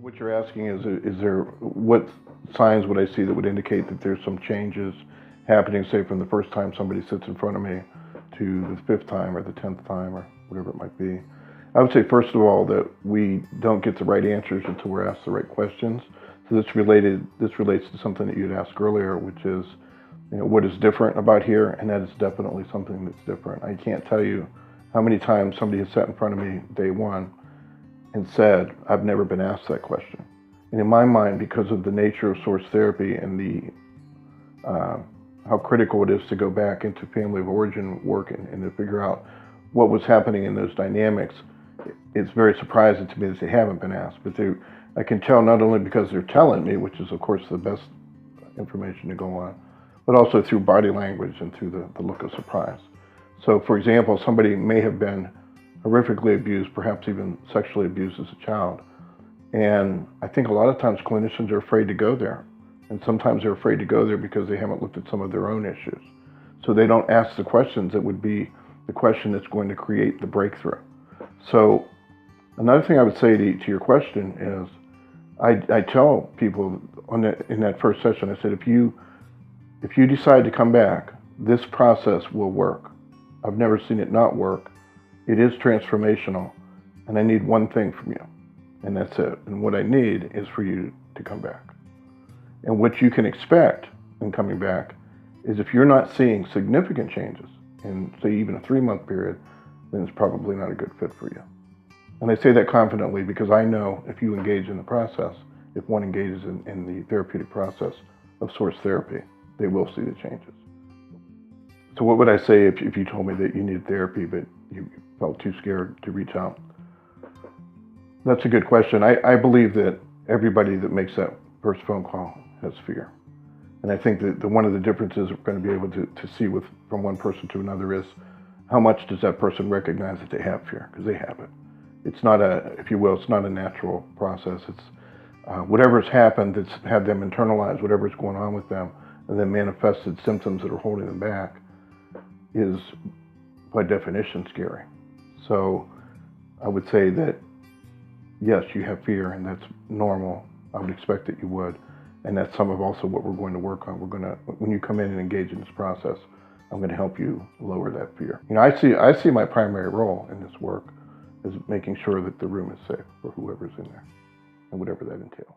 What you're asking is there, what signs would I see that would indicate that there's some changes happening, say from the first time somebody sits in front of me to the 5th time or the 10th time or whatever it might be? I would say first of all that we don't get the right answers until we're asked the right questions. So this relates to something that you'd asked earlier, which is, what is different about here, and that is definitely something that's different. I can't tell you how many times somebody has sat in front of me day one and said, I've never been asked that question. And in my mind, because of the nature of source therapy and how critical it is to go back into family of origin work and to figure out what was happening in those dynamics, it's very surprising to me that they haven't been asked. But I can tell not only because they're telling me, which is of course the best information to go on, but also through body language and through the look of surprise. So for example, somebody may have been horrifically abused, perhaps even sexually abused as a child. And I think a lot of times clinicians are afraid to go there. And sometimes they're afraid to go there because they haven't looked at some of their own issues. So they don't ask the questions that would be the question that's going to create the breakthrough. So another thing I would say to your question is, I tell people in that first session, I said, if you decide to come back, this process will work. I've never seen it not work. It is transformational, and I need one thing from you, and that's it. And what I need is for you to come back. And what you can expect in coming back is if you're not seeing significant changes in, say, even a 3-month period, then it's probably not a good fit for you. And I say that confidently because I know if you engage in the process, if one engages in the therapeutic process of source therapy, they will see the changes. So what would I say if you told me that you needed therapy but you felt too scared to reach out? That's a good question. I believe that everybody that makes that first phone call has fear. And I think that one of the differences we're going to be able to see from one person to another is how much does that person recognize that they have fear, because they have it. It's not if you will, it's not a natural process. It's whatever's happened that's had them internalize whatever's going on with them and then manifested symptoms that are holding them back is by definition scary. So I would say that yes, you have fear, and that's normal. I would expect that you would. And that's some of also what we're going to work on. When you come in and engage in this process, I'm going to help you lower that fear. I see my primary role in this work as making sure that the room is safe for whoever's in there and whatever that entails.